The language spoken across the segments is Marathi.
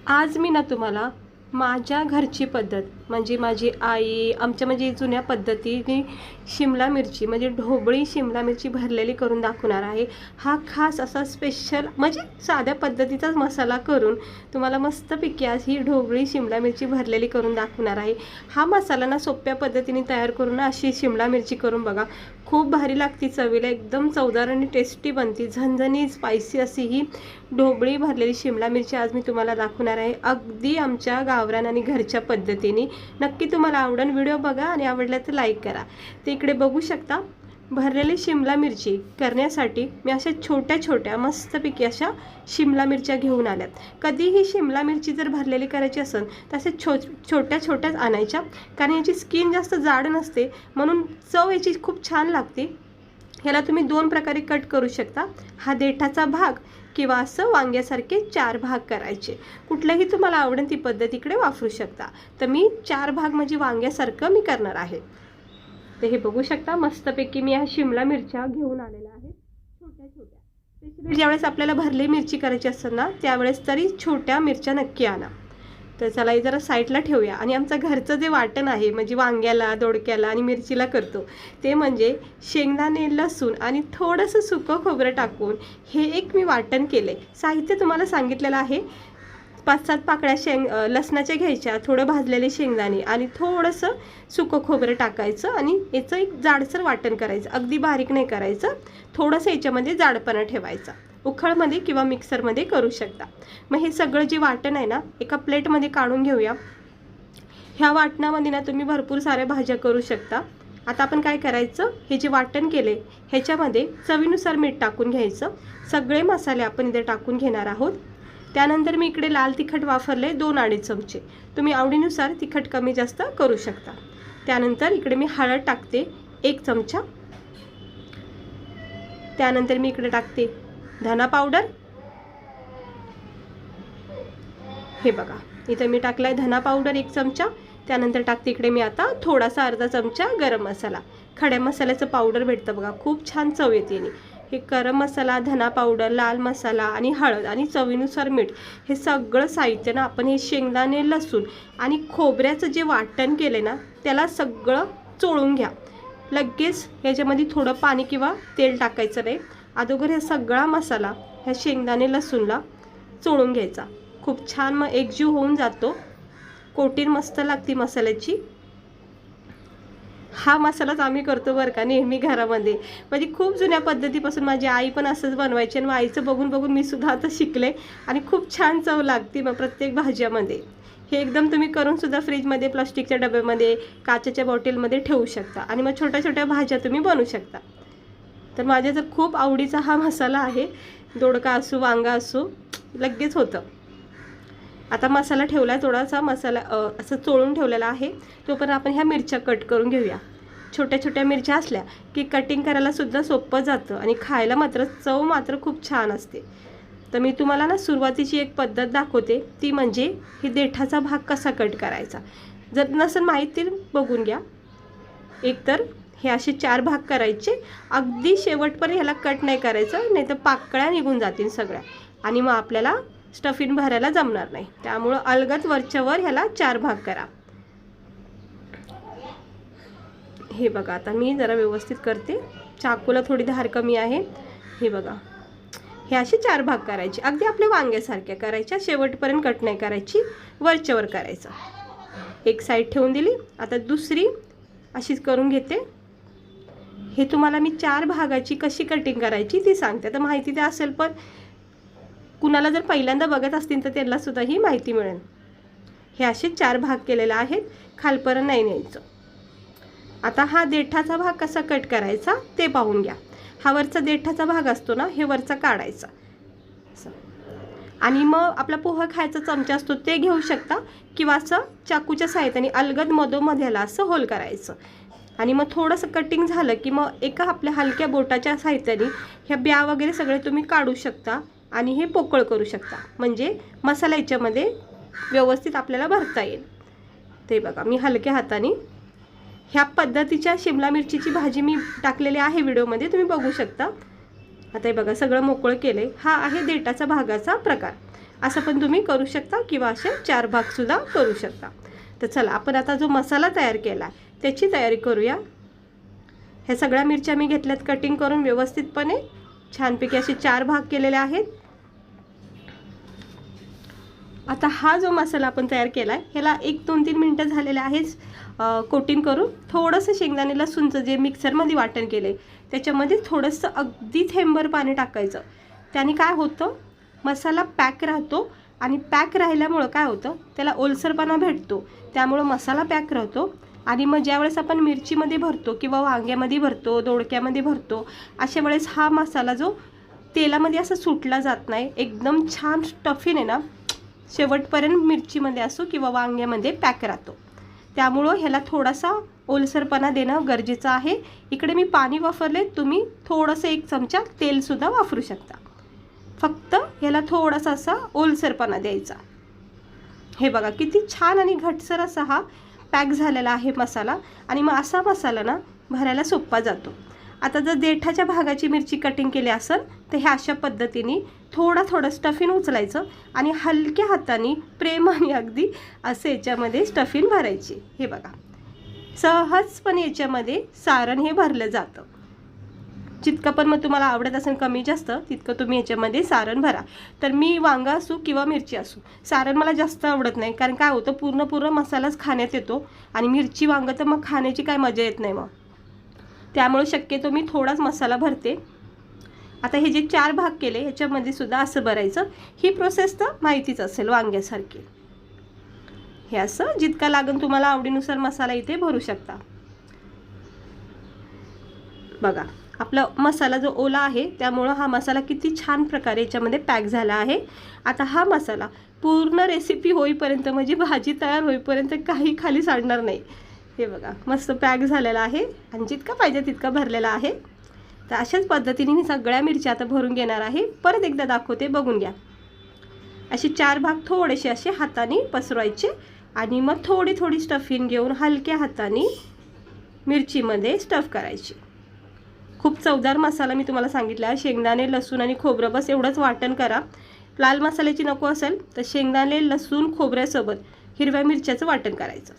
आज मी ना तुम्हाला माझ्या घरची पद्धत म्हणजे माझी आई आमच्या म्हणजे जुन्या पद्धतीने शिमला मिरची म्हणजे ढोबळी शिमला मिरची भरलेली करून दाखवणार आहे। हा खास असा स्पेशल म्हणजे साध्या पद्धतीचाच मसाला करून तुम्हाला मस्तपैकी आज ही ढोबळी शिमला मिरची भरलेली करून दाखवणार आहे। हा मसाला ना सोप्या पद्धतीने तयार करून ना अशी शिमला मिरची करून बघा, खूप भारी लागती, चवीला एकदम चवदार आणि टेस्टी बनती। झणझणी स्पायसी अशी ही ढोबळी भरलेली शिमला मिरची आज मी तुम्हाला दाखवणार आहे, अगदी आमच्या गावरान आणि घरच्या पद्धतीने। नक्की तुम्हाला आवडेल, व्हिडिओ बघा आणि आवडला तर लाईक करा। ते इकडे बघू शकता, भरलेली शिमला मिरची करण्यासाठी मी अशा छोट्या छोट्या मस्तपैकी अशा शिमला मिरच्या घेऊन आल्यात। कधीही शिमला मिरची जर भरलेली करायची असेल तर असे छोट्या छोट्याच आणायच्या, कारण याची स्किन जास्त जाड नसते, म्हणून चव याची खूप छान लागते। ह्याला तुम्ही दोन प्रकारे कट करू शकता, हा देठाचा भाग किंवा असं वांग्यासारखे 4 भाग करायचे। कुठल्याही तुम्हाला आवडेल ती पद्धत इकडे वापरू शकता। तर मी 4 भाग म्हणजे वांग्यासारखं मी करणार आहे। तर हे बघू शकता, मस्तपैकी मी ह्या शिमला मिरच्या घेऊन आलेल्या आहेत छोट्या छोट्या। स्पेशली ज्यावेळेस आपल्याला भरली मिरची करायची असेल ना, त्यावेळेस तरी छोट्या मिरच्या नक्की आणा। तर चला हे जरा साईडला ठेवूया आणि आमचं घरचं जे वाटण आहे म्हणजे वांग्याला, दोडक्याला आणि मिरचीला करतो ते म्हणजे शेंगदाणे, लसूण आणि थोडंसं सुकं खोबरं टाकून हे एक मी वाटण केले। साहित्य तुम्हाला सांगितलेलं आहे, 5-7 पाकळ्या लसणाच्या घ्यायच्या, थोडं भाजलेले शेंगदाणे आणि थोडंसं सुकं खोबरं टाकायचं आणि याचं एक जाडसर वाटण करायचं, अगदी बारीक नाही करायचं, थोडंसं याच्यामध्ये जाडपणा ठेवायचा। उखळमध्ये किंवा मिक्सरमध्ये करू शकता। मग हे सगळं जे वाटण आहे ना एका प्लेटमध्ये काढून घेऊया। ह्या वाटणामध्ये ना तुम्ही भरपूर साऱ्या भाज्या करू शकता। आता आपण काय करायचं, हे जे वाटण केले ह्याच्यामध्ये चवीनुसार मीठ टाकून घ्यायचं। सगळे मसाले आपण इथे टाकून घेणार आहोत। त्यानंतर मी इकडे लाल तिखट वापरले 2-2.5 चमचे, तुम्ही आवडीनुसार तिखट कमी जास्त करू शकता। त्यानंतर इकडे मी हळद टाकते 1 चमचा। त्यानंतर मी इकडे टाकते धना पावडर, हे बघा इथे मी टाकलाय धना पावडर 1 चमचा। त्यानंतर टाकते इकडे मी आता थोडासा अर्धा चमचा गरम मसाला, खड्या मसाल्याचं पावडर भेटतं बघा, खूप छान चव येते याने। हे गरम मसाला, धना पावडर, लाल मसाला आणि हळद आणि चवीनुसार मीठ हे सगळं साहित्य ना आपण हे शेंगदाणे, लसूण आणि खोबऱ्याचं जे वाटण केले ना त्याला सगळं चोळून घ्या। लगेच ह्याच्यामध्ये थोडं पाणी किंवा तेल टाकायचं नाही, अगोदर हे सगळा मसाला ह्या शेंगदाणे लसूणला चोळून घ्यायचा। खूप छान मग एकजीव होऊन जातो, कोटिंग मस्त लागते मसाल्याची। हा मसालाच आम्ही करतो बरं का नेहमी घरामध्ये, म्हणजे खूप जुन्या पद्धतीपासून माझी आई पण असंच बनवायची आणि आईचं बघून बघून मी सुद्धा आता शिकले आणि खूप छान चव लागते मग प्रत्येक भाज्यामध्ये। हे एकदम तुम्ही करून सुद्धा फ्रीजमध्ये, प्लास्टिकच्या डब्यामध्ये, काचेच्या बॉटलमध्ये ठेवू शकता आणि मग छोट्या छोट्या भाज्या तुम्ही बनवू शकता। तर माझ्या जर खूप आवडीचा हा मसाला आहे, दोडका असो वांगा असो लगेच होतं। आता मसाला ठेवला, थोडासा मसाला असं चोळून ठेवलेला आहे, तोपर्यंत आपण ह्या मिरच्या कट करून घेऊया। छोट्या छोट्या मिरच्या असल्या की कटिंग करायला सुद्धा सोपं जातं आणि खायला मात्र चव मात्र खूप छान असते। तर मी तुम्हाला ना सुरुवातीची एक पद्धत दाखवते, ती म्हणजे हे देठाचा भाग कसा कट करायचा। जर नसेल माहिती बघून घ्या। एकतर हे असे 4 भाग करायचे, अगदी शेवटपर्यंत ह्याला कट नाही करायचं, नाही तर पाकळ्या निघून जातील सगळ्या आणि मग आपल्याला स्टफिंग भरायला जमणार नाही। त्यामुळं अलगद वरच्यावर ह्याला 4 भाग करा। हे बघा आता मी जरा व्यवस्थित करते, चाकूला थोडी धार कमी आहे। हे बघा हे असे 4 भाग करायचे, अगदी आपल्या वांग्यासारख्या करायच्या, शेवटपर्यंत कट नाही करायची, वरच्यावर करायचं। एक साईड ठेवून दिली, आता दुसरी अशीच करून घेते। हे तुम्हाला मी 4 भागाची कशी कटिंग करायची ती सांगते। आता माहिती ते असेल, पण कुणाला जर पहिल्यांदा बघत असतील तर त्यांना सुद्धा ही माहिती मिळेल। हे असे 4 भाग केलेले आहेत, खालपर्यंत नाही न्यायचं। आता हा देठाचा भाग कसा कट करायचा ते पाहून घ्या। हा वरचा देठाचा भाग असतो ना, हे वरचा काढायचा असं, आणि मग आपला पोहा खायचा चमचा असतो ते घेऊ शकता किंवा असं चाकूच्या साहाय्याने अलगद मधोमध ह्याला असं होल करायचं आणि मग थोडंसं कटिंग झालं की मग एका आपल्या हलक्या बोटाच्या साहाय्याने ह्या ब्या वगैरे सगळे तुम्ही काढू शकता आणि हे पोकळ करू शकता, म्हणजे मसाला याच्यामध्ये व्यवस्थित आपल्याला भरता येईल। ते बघा मी हलक्या हाताने ह्या पद्धतीच्या शिमला मिरचीची भाजी मी टाकलेली आहे व्हिडिओमध्ये, तुम्ही बघू शकता। आता हे बघा सगळं मोकळं केलंय, हा आहे देठाचा भागाचा प्रकार। असं पण तुम्ही करू शकता किंवा असे 4 भागसुद्धा करू शकता. तर चला आपण आता जो मसाला तयार केला त्याची तयारी करूया. ह्या सगळ्या मिरच्या मी घेतल्यात कटिंग करून व्यवस्थितपणे छानपैकी असे 4 भाग केलेले आहेत. आता हा जो मसाला आपण तयार केला आहे ह्याला 1-2-3 मिनटं झालेले आहेत कोटिंग करून. थोडंसं शेंगदाणे लसूणचं जे मिक्सरमध्ये वाटण केलं आहे त्याच्यामध्ये थोडंसं अगदी थेंबर पाणी टाकायचं. त्याने काय होतं, मसाला पॅक राहतो आणि पॅक राहिल्यामुळं काय होतं, त्याला ओलसरपणा भेटतो, त्यामुळं मसाला पॅक राहतो. आणि मग ज्यावेळेस आपण मिरचीमध्ये भरतो किंवा वांग्यामध्ये भरतो, दोडक्यामध्ये भरतो, अशा वेळेस हा मसाला जो तेलामध्ये असं सुटला जात नाही, एकदम छान स्टफिन आहे ना, शेवटपर्यंत मिरचीमध्ये असो किंवा वांग्यामध्ये पॅक राहतो. त्यामुळं ह्याला थोडासा ओलसरपणा देणं गरजेचं आहे. इकडे मी पाणी वापरले, तुम्ही थोडंसं 1 चमचा तेलसुद्धा वापरू शकता. फक्त ह्याला थोडासा असा ओलसरपणा द्यायचा. हे बघा किती छान आणि घटसर असा हा पॅक झालेला आहे मसाला. आणि मग असा मसाला ना भरायला सोपा जातो. आता जर देठाच्या भागाची मिरची कटिंग केली असेल तर ह्या अशा पद्धतीने थोडं स्टफिन उचलायचं आणि हलक्या हाताने प्रेमाने अगदी असं याच्यामध्ये स्टफिन भरायची. हे बघा सहजपणे याच्यामध्ये सारण हे भरलं जातं. जितकं पण मग तुम्हाला आवडत असेल कमी जास्त तितकं तुम्ही याच्यामध्ये सारण भरा. तर मी वांगा असू किंवा मिरची असू, सारण मला जास्त आवडत नाही, कारण काय होतं पूर्ण मसालाच खाण्यात येतो आणि मिरची वांगं तर मग खाण्याची काय मजा येत नाही. मग त्यामुळे शक्यतो मी थोडाच मसाला भरते. आता हे जे 4 भाग केले ह्याच्यामध्ये सुद्धा असं भरायचं. ही प्रोसेस तर माहितीच असेल वांग्यासारखी. हे असं जितका लागेल तुम्हाला आवडीनुसार मसाला इथे भरू शकता. बघा आपला मसाला जो ओला आहे त्यामुळं हा मसाला किती छान प्रकारे याच्यामध्ये पॅक झाला आहे. आता हा मसाला पूर्ण रेसिपी होईपर्यंत म्हणजे भाजी तयार होईपर्यंत काही खाली सांडणार नाही. हे बघा मस्त पॅक झालेला आहे आणि जितका पाहिजे तितका भरलेला आहे. तर अशाच पद्धतीने मी सगळ्या मिरच्या आता भरून घेणार आहे. परत एकदा दाखवते, बघून घ्या. असे 4 भाग थोडेसे असे हाताने पसरवायचे आणि मग थोडी स्टफिंग घेऊन हलक्या हाताने मिरचीमध्ये स्टफ करायची. खूप चवदार मसाला मी तुम्हाला सांगितला आहे. शेंगदाणे लसूण आणि खोबरं बस एवढंच वाटण करा. लाल मसाल्याची नको असेल तर शेंगदाणे लसूण खोबऱ्यासोबत हिरव्या मिरच्याचं वाटण करायचं.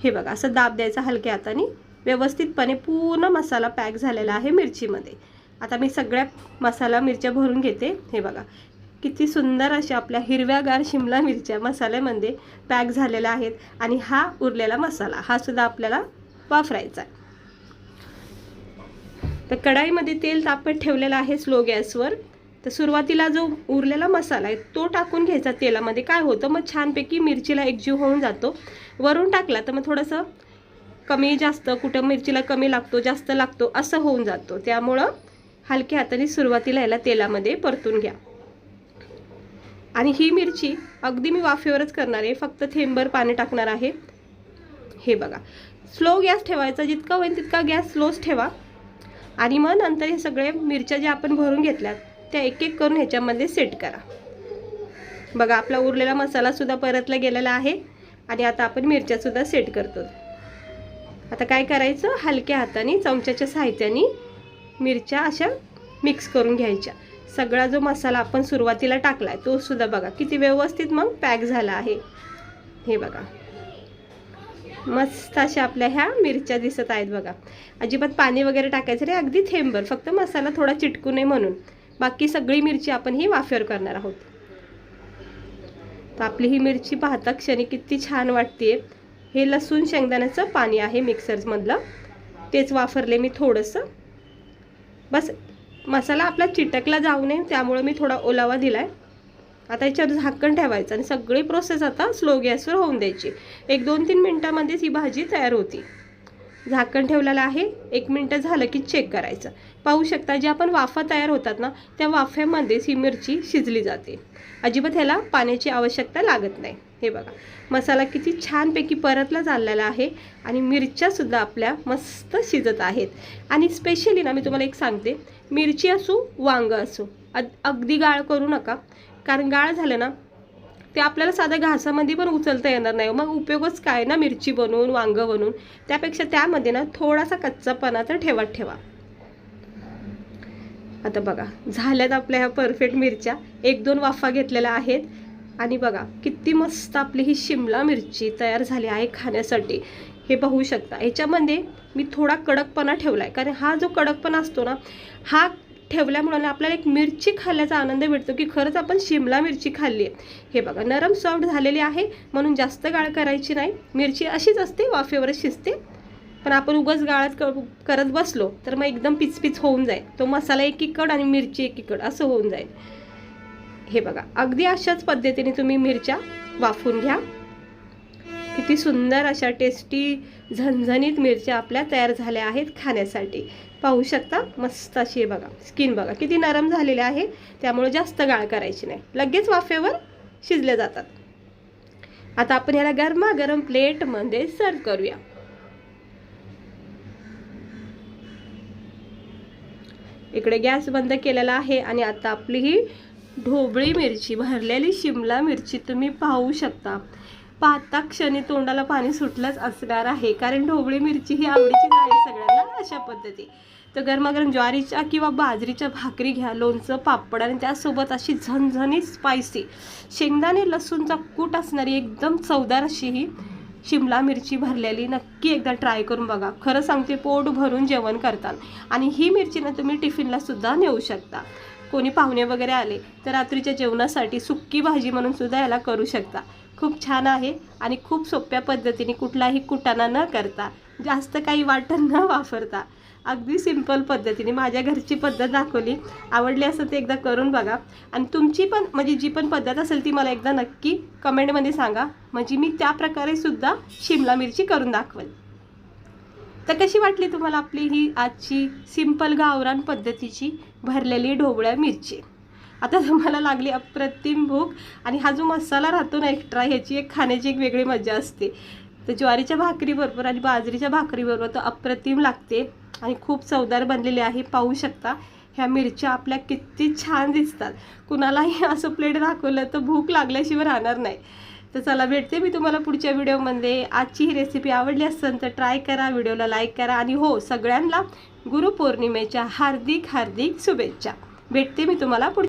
हे बघा असं दाब द्यायचा हलक्या हाताने. व्यवस्थितपणे पूर्ण मसाला पॅक झालेला आहे मिरचीमध्ये. आता मी सगळ्या मसाला मिरच्या भरून घेते. हे बघा किती सुंदर अशा आपल्या हिरव्यागार शिमला मिरच्या मसाल्यामध्ये पॅक झालेल्या आहेत. आणि हा उरलेला मसाला हा सुद्धा आपल्याला वापरायचा आहे. तर कढाईमध्ये तेल तापत ठेवलेलं आहे स्लो गॅसवर. तर सुरुवातीला जो उरलेला मसाला आहे तो टाकून घ्यायचा तेलामध्ये. काय होतं मग छानपैकी मिरचीला एकजीव होऊन जातो. वरून टाकला तर मग थोडंसं कमी जास्त, कुठं मिरचीला कमी लागतो जास्त लागतो असं होऊन जातो. त्यामुळं हलक्या हाताने सुरुवातीला याला तेलामध्ये परतून घ्या. आणि ही मिरची अगदी मी वाफेवरच करणार आहे, फक्त थेंबर पाणी टाकणार आहे. हे बघा स्लो गॅस ठेवायचा, जितका होईल तितका गॅस स्लोच ठेवा. आणि मग नंतर हे सगळे मिरच्या ज्या आपण भरून घेतल्यात त्या एक एक करून ह्याच्यामध्ये सेट करा. बघा आपला उरलेला मसालासुद्धा परतला गेलेला आहे. आणि आता आपण मिरच्यासुद्धा सेट करतो. आता काय करायचं, हलक्या हाताने चमच्याच्या साहाय्याने मिरच्या अशा मिक्स करून घ्यायच्या. सगळा जो मसाला आपण सुरुवातीला टाकला आहे तो सुद्धा बघा किती व्यवस्थित मग पॅक झाला आहे. हे बघा मस्त अशा आपल्या ह्या मिरच्या दिसत आहेत. बघा अजिबात पाणी वगैरे टाकायचं नाही, अगदी थेंबर, फक्त मसाला थोडा चिटकू नये म्हणून. बाकी सगळी मिरची आपण ही वाफेवर करणार आहोत. तर आपली ही मिरची पाहता क्षणी किती छान वाटते. हे लसूण शेंगदाण्याचं पाणी आहे मिक्सरमधलं, तेच वापरले मी थोडंसं. बस मसाला आपला चिटकला जाऊ नये त्यामुळे मी थोडा ओलावा दिला आहे. आता याच्यावर झाकण ठेवायचं आणि सगळी प्रोसेस आता स्लो गॅसवर होऊन द्यायची. 1-2-3 मिनटामध्येच ही भाजी तयार होती. झाकण ठेवलेलं आहे. 1 मिनटं झालं की चेक करायचं. पाहू शकता जे आपण वाफा तयार होतात ना त्या वाफ्यामध्येच ही मिरची शिजली जाते. अजिबात ह्याला पाण्याची आवश्यकता लागत नाही. हे बघा मसाला किती छानपैकी परतला चाललेला आहे आणि मिरच्यासुद्धा आपल्या मस्त शिजत आहेत. आणि स्पेशली ना मी तुम्हाला एक सांगते, मिरची असो वांग असो अगदी गाळ करू नका, कारण गाळ झालं ना ते आपल्याला साध्या घासामध्ये पण उचलता येणार नाही. मग उपयोगच काय ना मिरची बनवून वांग बनवून. त्यापेक्षा त्यामध्ये ना थोडासा कच्चापणा तर ठेवा. आता बघा झाल्यात आपल्या ह्या परफेक्ट मिरच्या, 1-2 वाफा घेतलेल्या आहेत आणि बघा किती मस्त आपली ही शिमला मिरची तयार झाली आहे खाण्यासाठी. हे पाहू शकता. ह्याच्यामध्ये मी थोडा कडकपणा ठेवला आहे, कारण हा जो कडकपणा असतो ना, हा ठेवल्यामुळे आपल्याला एक मिरची खाल्ल्याचा आनंद भेटतो की खरंच आपण शिमला मिरची खाल्ली आहे. हे बघा नरम सॉफ्ट झालेली आहे, म्हणून जास्त गाळ करायची नाही. मिरची अशीच असते, वाफेवरच शिजते. पण आपण उगाच गाळात करत बसलो तर मग एकदम पिचपिच होऊन जाईल. तो मसाला एकीकड आणि मिरची एकीकड असं होऊन जाईल. हे बघा अगदी अशाच पद्धतीने तुम्ही मिरच्या वाफून घ्या. किती सुंदर अशा टेस्टी झणझणीत मिरच्या आपल्या तयार झाल्या आहेत खाण्यासाठी. पाहू शकता मस्त अशी. बघा स्किन बघा किती नरम झालेली आहे, त्यामुळे जास्त गाळ करायची नाही, लगेच वाफेवर शिजले जातात. आता आपण ह्याला गरमागरम प्लेटमध्ये सर्व करूया. इकडे गॅस बंद केलेला आहे आणि आता आपली ही ढोबळी मिरची, भरलेली शिमला मिरची तुम्ही पाहू शकता. पाहता क्षणी तोंडाला पाणी सुटलंच असणार आहे, कारण ढोबळी मिरची ही आवडीची आहे सगळ्यांना. अशा पद्धती तर गरमागरम ज्वारीच्या किंवा बाजरीच्या भाकरी घ्या, लोणचं, पापड आणि त्यासोबत अशी झणझणीत स्पायसी शेंगदाणे लसूणचा कूट असणारी एकदम चवदार अशी ही शिमला मिरची भरलेली नक्की एकदा ट्राय करून बघा. खरं सांगते पोट भरून जेवण करताल. आणि ही मिरची ना तुम्ही टिफिनला सुद्धा नेऊ शकता. कोणी पाहुणे वगैरे आले तर रात्रीच्या जेवणासाठी सुक्की भाजी म्हणून सुद्धा याला करू शकता. खूप छान आहे आणि खूप सोप्या पद्धतीने, कुठलाही कुटाणा न करता, जास्त काही वाटण न वापरता, अगदी सिंपल पद्धतीने माझ्या घरची पद्धत दाखवली. आवडली असेल ते एकदा करून बघा. आणि तुमची पण म्हणजे जी पण पद्धत असेल ती मला एकदा नक्की कमेंटमध्ये सांगा, म्हणजे मी त्या प्रकारे सुद्धा शिमला मिरची करून दाखवेल. तर कशी वाटली तुम्हाला आपली ही आजची सिंपल गावरान पद्धतीची भरलेली ढोबळ्या मिरची? आता तुम्हाला लागली अप्रतिम भूक, आणि हा जो मसाला राहतो ना एक्स्ट्रा, ह्याची एक खाण्याची एक वेगळी मजा असते. तर ज्वारीच्या भाकरीबरोबर आणि बाजरीच्या भाकरीबरोबर तर अप्रतिम लागते आणि खूप चवदार बनलेली आहे. पाहू शकता ह्या मिरच्या आपल्या किती छान दिसतात. कुणालाही असं प्लेट दाखवलं तर भूक लागल्याशिवाय राहणार नाही. तर चला भेटते मी तुम्हाला पुढच्या व्हिडिओमध्ये. आजची ही रेसिपी आवडली असेल तर ट्राय करा, व्हिडिओला लाईक करा आणि हो सगळ्यांना गुरुपौर्णिमेच्या हार्दिक हार्दिक शुभेच्छा. भेटते मी तुम्हाला पुढच्या